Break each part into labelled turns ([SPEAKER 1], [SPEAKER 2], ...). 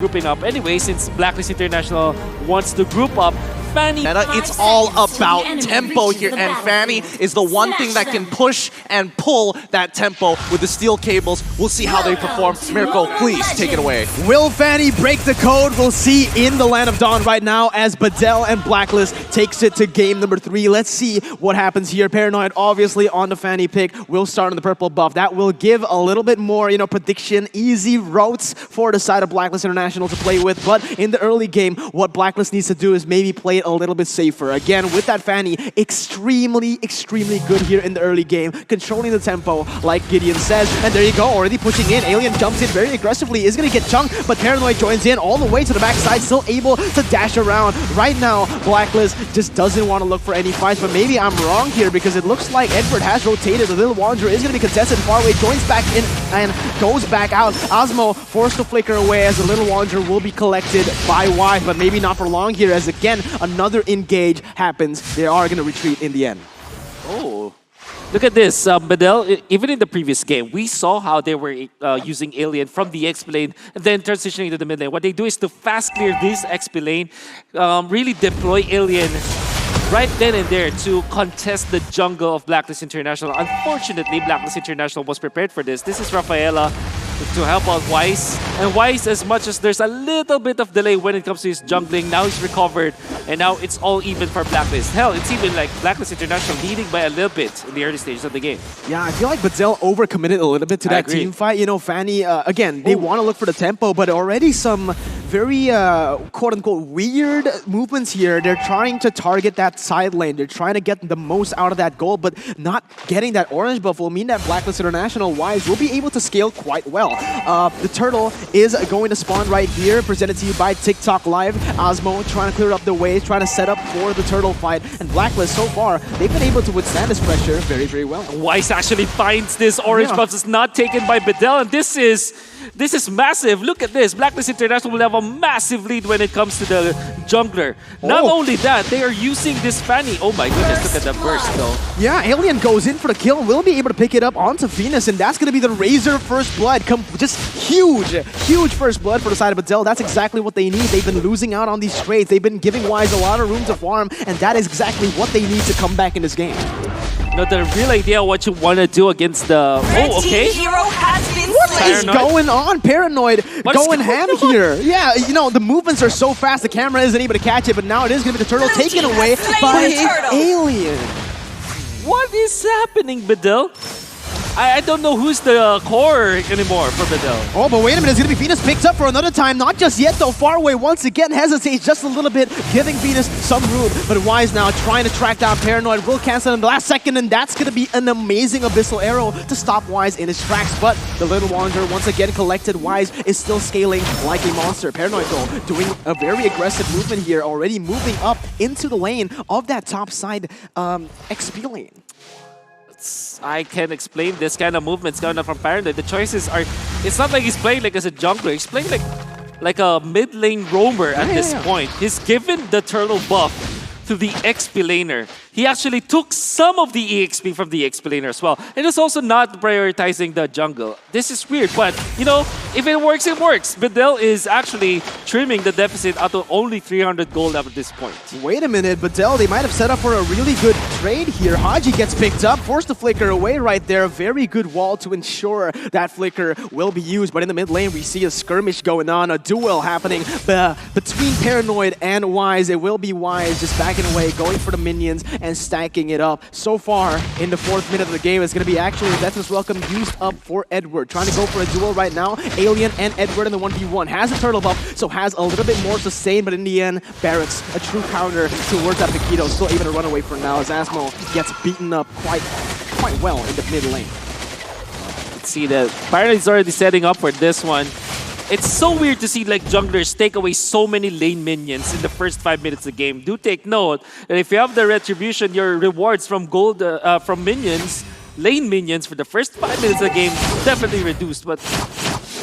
[SPEAKER 1] grouping up anyway, since Blacklist International wants to group up. Fanny,
[SPEAKER 2] it's all about tempo here, and Fanny is the one thing that can push and pull that tempo with the steel cables. We'll see how they perform. Mirko, please take it away.
[SPEAKER 3] Will Fanny break the code? We'll see in the Land of Dawn right now as BeDel and Blacklist takes it to game number 3. Let's see what happens here. Paranoid obviously on the Fanny pick. Will start on the purple buff. That will give a little bit more, prediction, easy routes for the side of Blacklist International to play with. But in the early game, what Blacklist needs to do is maybe play it a little bit safer. Again, with that Fanny, extremely good here in the early game, controlling the tempo like Gideon says. And there you go, already pushing in. Alien jumps in very aggressively, is going to get chunked, but Paranoid joins in all the way to the backside, still able to dash around. Right now, Blacklist just doesn't want to look for any fights, but maybe I'm wrong here because it looks like Edward has rotated. The Little Wanderer is going to be contested far away, joins back in and goes back out. Osmo forced to flicker away as the Little Wanderer will be collected by Wise, but maybe not for long here as again, another engage happens. They are going to retreat in the end.
[SPEAKER 1] Oh, look at this. BeDel, even in the previous game, we saw how they were using Alien from the XP lane and then transitioning to the mid lane. What they do is to fast clear this XP lane, really deploy Alien right then and there to contest the jungle of Blacklist International. Unfortunately, Blacklist International was prepared for this. This is Rafaela to help out Wise. And Wise, as much as there's a little bit of delay when it comes to his jungling, now he's recovered, and now it's all even for Blacklist. Hell, it's even like Blacklist International leading by a little bit in the early stages of the game.
[SPEAKER 3] Yeah, I feel like BeDel overcommitted a little bit to that team fight. Fanny, again, they want to look for the tempo, but already some very quote-unquote weird movements here. They're trying to target that side lane. They're trying to get the most out of that goal, but not getting that orange buff will mean that Blacklist International Wise will be able to scale quite well. The turtle is going to spawn right here, presented to you by TikTok Live. Osmo trying to clear up the ways, trying to set up for the turtle fight. And Blacklist, so far, they've been able to withstand this pressure very well.
[SPEAKER 1] Wise actually finds this orange buff. It's not taken by BeDel, and this is massive. Look at this. Blacklist International will have a massive lead when it comes to the jungler. Not only that, they are using this Fanny. Oh my goodness, look at the burst though.
[SPEAKER 3] Yeah, Alien goes in for the kill. Will be able to pick it up onto Venus, and that's going to be the Razor First Blood. Just huge First Blood for the side of BeDel. That's exactly what they need. They've been losing out on these trades. They've been giving Wise a lot of room to farm, and that is exactly what they need to come back in this game.
[SPEAKER 1] The real idea what you want to do against the... Oh, okay.
[SPEAKER 3] What is going on? Paranoid going ham here. Yeah, the movements are so fast, the camera isn't able to catch it, but now it is going to be the turtle taken away by Alien.
[SPEAKER 1] What is happening, BeDel? I don't know who's the core anymore for BeDel.
[SPEAKER 3] Oh, but wait a minute. It's going to be Venus picked up for another time. Not just yet, though. Far away once again. Hesitates just a little bit, giving Venus some room. But Wise now trying to track down Paranoid. Will cancel in the last second, and that's going to be an amazing Abyssal Arrow to stop Wise in his tracks. But the Little Wanderer once again collected. Wise is still scaling like a monster. Paranoid, though, doing a very aggressive movement here, already moving up into the lane of that top side XP lane.
[SPEAKER 1] I can explain this kind of movements coming up from Paranoid. The choices are, it's not like he's playing like as a jungler. He's playing like a mid lane roamer at this point. He's given the turtle buff to the XP laner. He actually took some of the EXP from the XP laner as well. And it's also not prioritizing the jungle. This is weird, but if it works, it works. BeDel is actually trimming the deficit out to only 300 gold up at this point.
[SPEAKER 3] Wait a minute, BeDel, they might have set up for a really good trade here. Haji gets picked up, forced to flicker away right there. A very good wall to ensure that flicker will be used. But in the mid lane, we see a skirmish going on, a duel happening between Paranoid and Wise. It will be Wise just backing away, going for the minions, and stacking it up. So far, in the 4th minute of the game, it's going to be actually Deathless Welcome used up for Edward. Trying to go for a duel right now. Alien and Edward in the 1v1. Has a turtle buff, so has a little bit more sustain, but in the end, Barracks, a true counter towards that Paquito. Still able to run away for now as Asmo gets beaten up quite well in the mid lane.
[SPEAKER 1] Let's see that Paranoid is already setting up for this one. It's so weird to see junglers take away so many lane minions in the first 5 minutes of the game. Do take note that if you have the retribution, your rewards from gold from minions, lane minions for the first 5 minutes of the game definitely reduced. But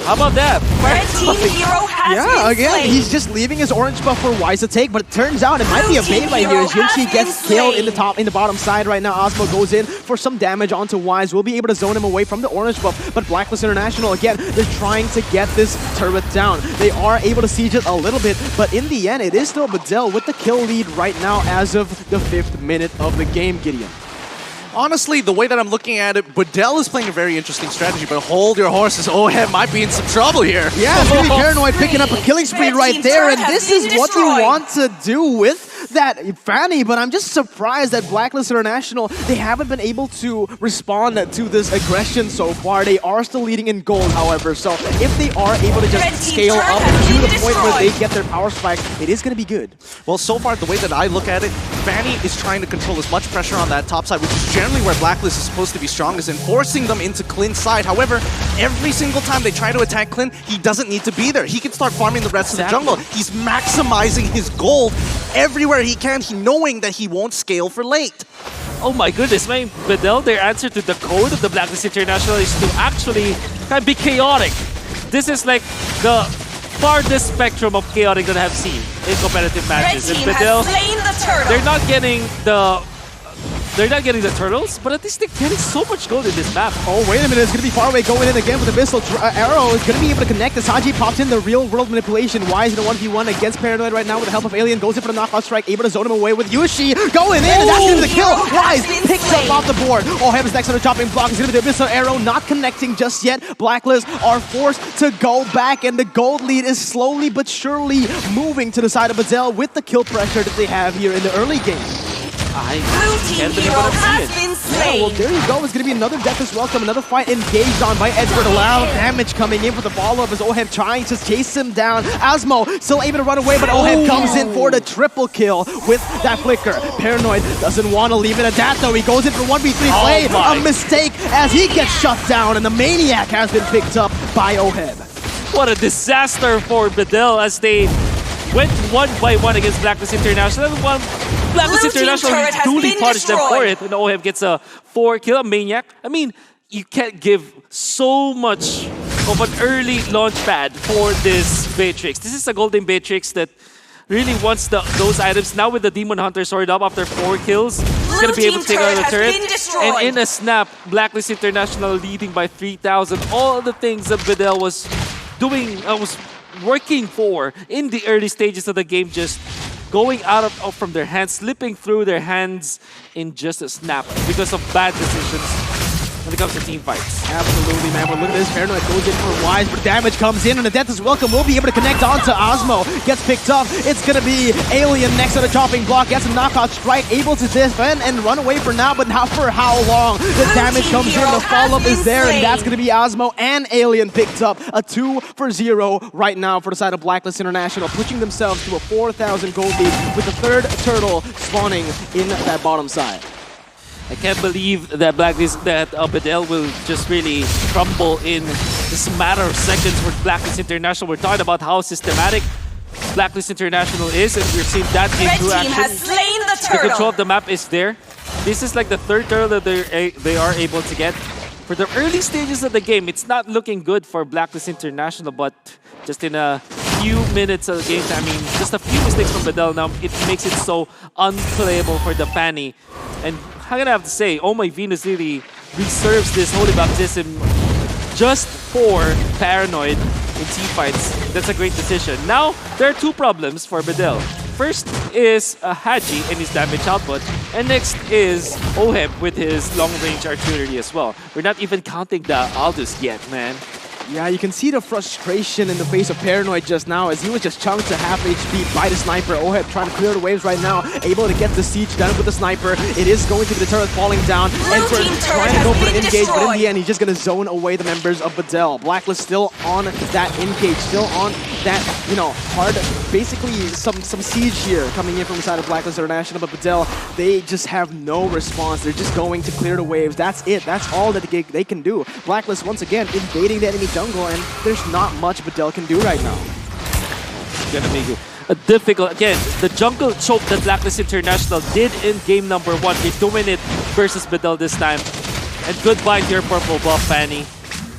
[SPEAKER 1] How about that?
[SPEAKER 4] Red team hero has
[SPEAKER 3] Yeah,
[SPEAKER 4] been
[SPEAKER 3] again,
[SPEAKER 4] slain.
[SPEAKER 3] he's just leaving his orange buff for Wise to take, but it turns out it might be a bait right here. As Yoshi gets killed in the bottom side right now. Osmo goes in for some damage onto Wise. We'll be able to zone him away from the orange buff, but Blacklist International, again, they're trying to get this turret down. They are able to siege it a little bit, but in the end, it is still BeDel with the kill lead right now as of the 5th minute of the game, Gideon.
[SPEAKER 2] Honestly, the way that I'm looking at it, BeDel is playing a very interesting strategy, but hold your horses. Ohem might be in some trouble here.
[SPEAKER 3] Yeah, it's really Paranoid picking up a killing spree right there, and this is what they want to do with that Fanny, but I'm just surprised that Blacklist International, they haven't been able to respond to this aggression so far. They are still leading in gold, however, so if they are able to just scale up to the point where they get their power spike, it is going to be good.
[SPEAKER 2] Well, so far, the way that I look at it, Fanny is trying to control as much pressure on that top side, which is generally where Blacklist is supposed to be strongest, and forcing them into Clint's side. However, every single time they try to attack Clint, he doesn't need to be there. He can start farming the rest of the jungle. He's maximizing his gold everywhere he can, knowing that he won't scale for late.
[SPEAKER 1] Oh my goodness, man. BeDel, their answer to the code of the Blacklist International is to actually kind of be chaotic. This is like the farthest spectrum of chaotic that I have seen in competitive matches.
[SPEAKER 4] Red
[SPEAKER 1] And
[SPEAKER 4] team
[SPEAKER 1] BeDel,
[SPEAKER 4] has slain the turtle.
[SPEAKER 1] they're not getting the turtles, but at least they're getting so much gold in this map.
[SPEAKER 3] Oh, wait a minute, it's going to be far away going in again with the missile. Arrow is going to be able to connect as Haji pops in the real world manipulation. Wise in a 1v1 against Paranoid right now with the help of Alien. Goes in for the knockout strike, able to zone him away with Yushi. Going in, and that's going to be the kill. Wise picks up off the board. Oh, Heaven's next on the chopping block. It's going to be the missile arrow, not connecting just yet. Blacklist are forced to go back, and the gold lead is slowly but surely moving to the side of BeDel with the kill pressure that they have here in the early game.
[SPEAKER 4] Blue team
[SPEAKER 1] can't believe
[SPEAKER 4] hero
[SPEAKER 1] what I'm
[SPEAKER 4] has
[SPEAKER 1] seeing.
[SPEAKER 4] been
[SPEAKER 3] Yeah,
[SPEAKER 4] slain.
[SPEAKER 3] well, there you go. It's going to be another death as welcome. Another fight engaged on by Edward. A lot of damage coming in for the follow-up as Ohem trying to chase him down. Asmo still able to run away, but Ohem comes in for the triple kill with that flicker. Paranoid doesn't want to leave it at that, though. He goes in for 1v3 play.
[SPEAKER 1] my.
[SPEAKER 3] A mistake as he gets shut down, and the Maniac has been picked up by Ohem.
[SPEAKER 1] What a disaster for BeDel as they went 1-by-1 against Blacklist International. And Blacklist
[SPEAKER 4] Blue team
[SPEAKER 1] International
[SPEAKER 4] turret has
[SPEAKER 1] duly
[SPEAKER 4] been
[SPEAKER 1] punished them for
[SPEAKER 4] destroyed.
[SPEAKER 1] it. And Ohem gets a 4-kill, a Maniac. I mean, you can't give so much of an early launch pad for this Beatrix. This is a golden Beatrix that really wants those items. Now with the Demon Hunter sword up after 4 kills, he's going to be able to take out the turret. And in a snap, Blacklist International leading by 3,000. All the things that BeDel was doing, was working for in the early stages of the game, just going out from their hands, slipping through their hands in just a snap because of bad decisions when it comes to team fights.
[SPEAKER 3] Absolutely, man. But look at this. Paranoid goes in for Wise, but damage comes in, and the death is welcome. We'll be able to connect onto Osmo. Gets picked up. It's going to be Alien next to the chopping block. Gets a knockout strike. Able to defend and run away for now, but not for how long. The damage comes in. The follow-up is there, and that's going to be Osmo and Alien picked up. A 2-0 right now for the side of Blacklist International, pushing themselves to a 4,000 gold lead with the third turtle spawning in that bottom side.
[SPEAKER 1] I can't believe that BeDel will just really crumble in this matter of seconds for Blacklist International. We're talking about how systematic Blacklist International is, and we're seeing that
[SPEAKER 4] Red
[SPEAKER 1] into
[SPEAKER 4] team
[SPEAKER 1] action.
[SPEAKER 4] has slain the
[SPEAKER 1] The control
[SPEAKER 4] turtle.
[SPEAKER 1] of the map is there. This is like the third turtle that they are able to get. For the early stages of the game, it's not looking good for Blacklist International, but just in a few minutes of the game, I mean, just a few mistakes from BeDel now, it makes it so unplayable for the Fanny. And I'm gonna have to say, Oh My Venus really reserves this Holy Baptism just for Paranoid in team fights. That's a great decision. Now, there are two problems for BeDel. First is Haji and his damage output, and next is Ohem with his long-range artillery as well. We're not even counting the Aldous yet, man.
[SPEAKER 3] Yeah, you can see the frustration in the face of Paranoid just now as he was just chunked to half HP by the sniper. Oheb trying to clear the waves right now, able to get the siege done with the sniper. It is going to be the turret falling down. And for trying to go for the engage, but in the end, he's just going to zone away the members of BeDel. Blacklist still on that engage, still on that, you know, hard, basically some siege here coming in from the side of Blacklist International, but BeDel, they just have no response. They're just going to clear the waves. That's it. That's all that they can do. Blacklist, once again, invading the enemy jungle, and there's not much BeDel can do right now.
[SPEAKER 1] It's gonna make it a difficult, again, the jungle choke that Blacklist International did in game number 1. They're doing it versus BeDel this time. And goodbye to your purple buff, Fanny.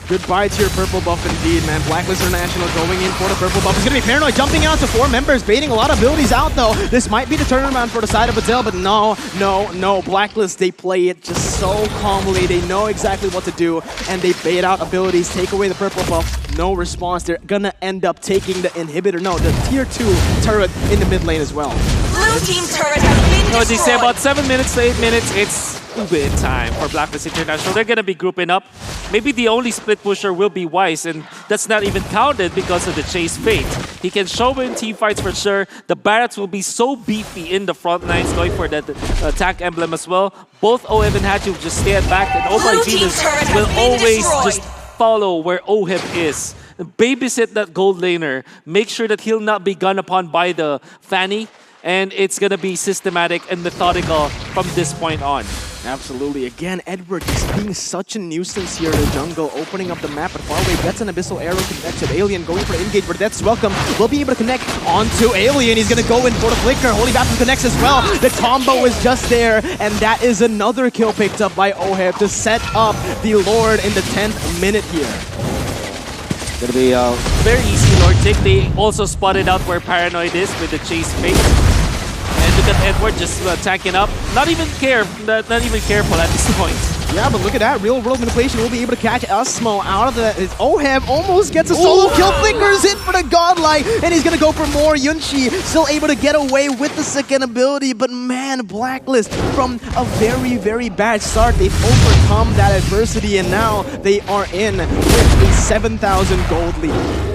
[SPEAKER 3] Goodbye to your purple buff indeed, man. Blacklist International going in for the purple buff. It's going to be Paranoid jumping out to 4 members, baiting a lot of abilities out, though. This might be the turnaround for the side of BeDel, but no. Blacklist, they play it just so calmly. They know exactly what to do, and they bait out abilities, take away the purple buff. No response. They're going to end up taking the inhibitor, the tier 2 turret in the mid lane as well.
[SPEAKER 4] Blue team turret has been
[SPEAKER 1] You know, they say
[SPEAKER 4] destroyed.
[SPEAKER 1] about 7 minutes to 8 minutes, it's Ube time for Blacklist International. They're going to be grouping up. Maybe the only split pusher will be Wise, and that's not even counted because of the Chase Fate. He can show in team fights for sure. The Barretts will be so beefy in the front lines, going for that attack emblem as well. Both OHEB and Hachi will just stand back, and
[SPEAKER 4] Blue
[SPEAKER 1] Obai
[SPEAKER 4] team
[SPEAKER 1] Venus
[SPEAKER 4] turret has
[SPEAKER 1] will
[SPEAKER 4] been
[SPEAKER 1] always
[SPEAKER 4] destroyed.
[SPEAKER 1] just follow where OHEB is. Babysit that gold laner. Make sure that he'll not be gunned upon by the Fanny. And it's going to be systematic and methodical from this point on.
[SPEAKER 3] Absolutely. Again, Edward just being such a nuisance here in the jungle, opening up the map, but far away gets an Abyssal Arrow connected. Alien going for engage, but that's welcome. Will be able to connect onto Alien. He's going to go in for the flicker. Holy Baptism connects as well. The combo is just there, and that is another kill picked up by OHEB to set up the Lord in the 10th minute here.
[SPEAKER 1] Gonna be a very easy Lord take. They also spotted out where Paranoid is with the Chase Fate. And look at Edward just attacking up. Not even careful at this point.
[SPEAKER 3] Yeah, but look at that. Real world manipulation will be able to catch Asmo out of the... OHEB almost gets a solo kill. Flickers in for the godlike, and he's going to go for more. Yunchi still able to get away with the second ability, but man, Blacklist from a very, very bad start. They've overcome that adversity, and now they are in with a 7,000 gold lead.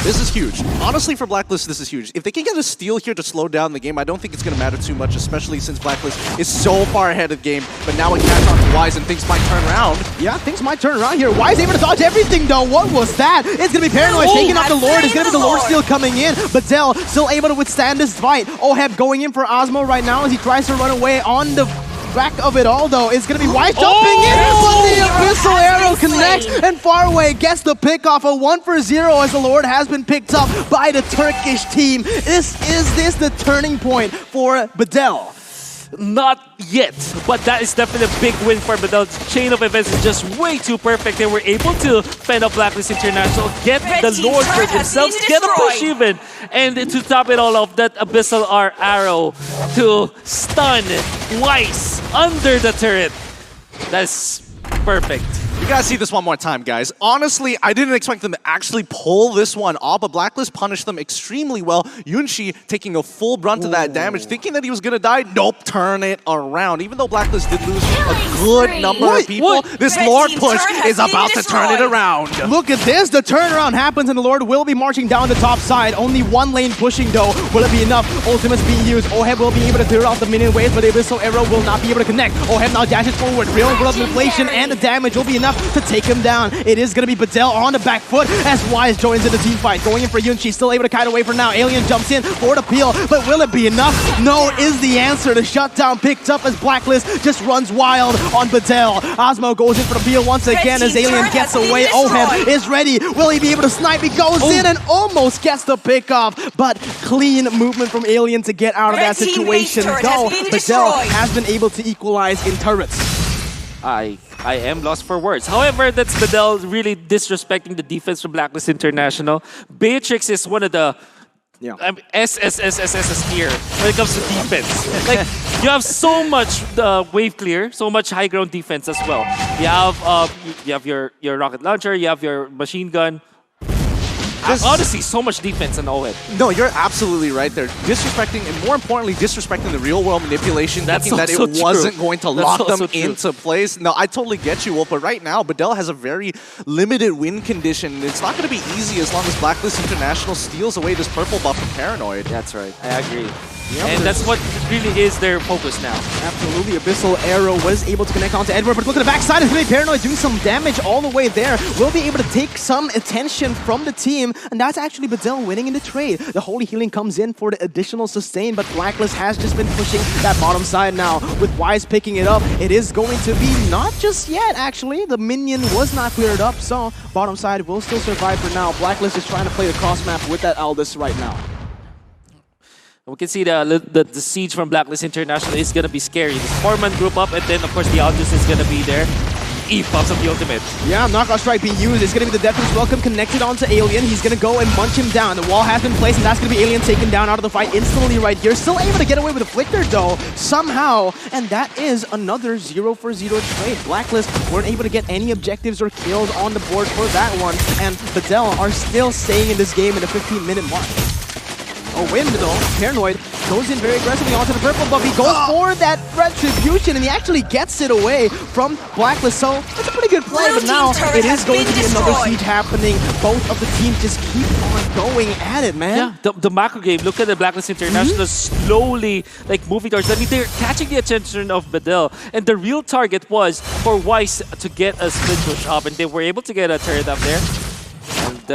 [SPEAKER 2] This is huge. Honestly, for Blacklist, this is huge. If they can get a steal here to slow down the game, I don't think it's going to matter too much, especially since Blacklist is so far ahead of the game. But now it catch on to Wise and things might turn around.
[SPEAKER 3] Yeah, things might turn around here. Wise able to dodge everything, though. What was that? It's going to be Paranoid taking out the Lord. It's going to be the Lord steal coming in. BeDel still able to withstand this fight. OHEB going in for Osmo right now as he tries to run away on the back of it all, though. It's going to be Wise jumping in, but the Abyssal Arrow connects, and Faraway gets the pick off. A 1-for-0 as the Lord has been picked up by the Turkish team. Is this the turning point for BeDel?
[SPEAKER 1] Not yet, but that is definitely a big win for BeDel. The chain of events is just way too perfect. They were able to fend up Blacklist International, get
[SPEAKER 4] Red
[SPEAKER 1] the
[SPEAKER 4] team's
[SPEAKER 1] Lord for
[SPEAKER 4] turret has
[SPEAKER 1] themselves,
[SPEAKER 4] been
[SPEAKER 1] get a push
[SPEAKER 4] destroyed.
[SPEAKER 1] even, and to top it all off, that Abyssal Arrow to stun Wise under the turret. That's perfect.
[SPEAKER 2] You gotta see this one more time, guys. Honestly, I didn't expect them to actually pull this one off, but Blacklist punished them extremely well. Yunchi taking a full brunt of that damage, thinking that he was gonna die. Nope, turn it around. Even though Blacklist did lose a good number of people, this
[SPEAKER 4] Red
[SPEAKER 2] Lord
[SPEAKER 4] team's
[SPEAKER 2] push
[SPEAKER 4] turret has
[SPEAKER 2] is about
[SPEAKER 4] been
[SPEAKER 2] to turn it
[SPEAKER 4] destroyed.
[SPEAKER 2] around.
[SPEAKER 3] Look at this. The turnaround happens, and the Lord will be marching down the top side. Only one lane pushing, though. Will it be enough? Ultimate's being used. OHEB will be able to clear out the minion waves, but the Abyssal Arrow will not be able to connect. OHEB now dashes forward. Real world inflation and the damage will be enough to take him down. It is going to be BeDel on the back foot as Wise joins in the team fight. Going in for Yunchi, still able to kite away for now. Alien jumps in for the peel, but will it be enough? No is the answer. The shutdown picked up as Blacklist just runs wild on BeDel. Osmo goes in for the peel once again as Alien gets away. OHEB is ready. Will he be able to snipe? He goes in and almost gets the pick off, but clean movement from Alien to get out of
[SPEAKER 4] Red
[SPEAKER 3] that
[SPEAKER 4] team
[SPEAKER 3] situation.
[SPEAKER 4] base turret
[SPEAKER 3] Though
[SPEAKER 4] has been
[SPEAKER 3] BeDel
[SPEAKER 4] destroyed.
[SPEAKER 3] has been able to equalize in turrets.
[SPEAKER 1] I am lost for words. However, that's BeDel really disrespecting the defense from Blacklist International. Beatrix is one of the SSSSS tier when it comes to defense. Like, you have so much wave clear, so much high ground defense as well. You have your rocket launcher, you have your machine gun. Honestly, so much defense on OHEB.
[SPEAKER 2] No, you're absolutely right there. Disrespecting, and more importantly, disrespecting the real world manipulation,
[SPEAKER 1] That's
[SPEAKER 2] thinking that it
[SPEAKER 1] also true.
[SPEAKER 2] wasn't going to
[SPEAKER 1] That's
[SPEAKER 2] lock
[SPEAKER 1] also
[SPEAKER 2] them
[SPEAKER 1] true.
[SPEAKER 2] into place. No, I totally get you, Wolf, but right now, BeDel has a very limited win condition. It's not going to be easy as long as Blacklist International steals away this purple buff from Paranoid.
[SPEAKER 1] That's right. I agree. And that's what really is their focus now.
[SPEAKER 3] Absolutely, Abyssal Arrow was able to connect onto Edward, but look at the backside. It's really Paranoid doing some damage all the way there. Will be able to take some attention from the team, and that's actually BeDel winning in the trade. The Holy Healing comes in for the additional sustain, but Blacklist has just been pushing that bottom side now. With Wise picking it up, it is going to be not just yet, actually. The minion was not cleared up, so bottom side will still survive for now. Blacklist is trying to play the cross map with that Aldous right now.
[SPEAKER 1] We can see the siege from Blacklist International is going to be scary. This 4-man group up, and then, of course, the Aldous is going to be there. E pops up the ultimate.
[SPEAKER 3] Yeah, Knockout Strike being used. It's going to be the Deathwish Welcome connected onto Alien. He's going to go and munch him down. The wall has been placed, and that's going to be Alien taken down out of the fight instantly right here. Still able to get away with a Flicker, though, somehow. And that is another 0-for-0 trade. Blacklist weren't able to get any objectives or kills on the board for that one. And BeDel are still staying in this game in the 15-minute mark. Oh, wait a minute, though. Paranoid goes in very aggressively onto the purple buff. He goes for that retribution, and he actually gets it away from Blacklist. So it's a pretty good play, but now it is going to be another siege happening. Both of the teams just keep on going at it, man.
[SPEAKER 1] Yeah, the macro game, look at the Blacklist International slowly like moving towards. I mean, they're catching the attention of BeDel, and the real target was for Weiss to get a split push up, and they were able to get a turret up there. And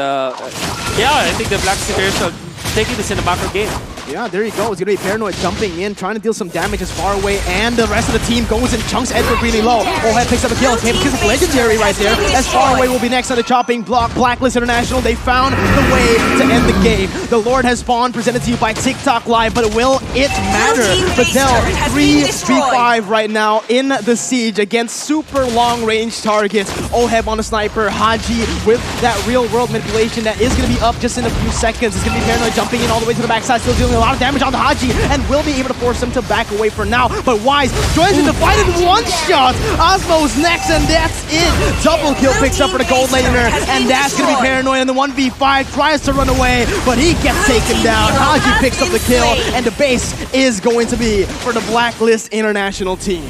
[SPEAKER 1] yeah, I think the Blacklist International taking this in the macro game.
[SPEAKER 3] Yeah, there you go. It's going to be Paranoid jumping in, trying to deal some damage as far away, and the rest of the team goes in chunks. Edward really low. Ohead picks up a kill. Tape kills legendary right there. As far away will be next on the chopping block. Blacklist International, they found the way to end the game. The Lord has spawned, presented to you by TikTok Live, but will it matter? BeDel 3v5 right now in the siege against super long-range targets. Oheb on the sniper, Haji with that real-world manipulation that is going to be up just in a few seconds. It's going to be Paranoid jumping in all the way to the backside, still dealing a lot of damage on the Haji, and will be able to force him to back away for now. But Wise joins in the fight in one shot. Osmo's next, and that's it. Double kill picks up for the gold laner, and that's going to be Paranoid in the 1v5. Tries to run away, but he gets taken down. Haji picks up the kill, and the base is going to be for the Blacklist International team.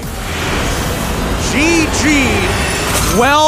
[SPEAKER 2] GG. Well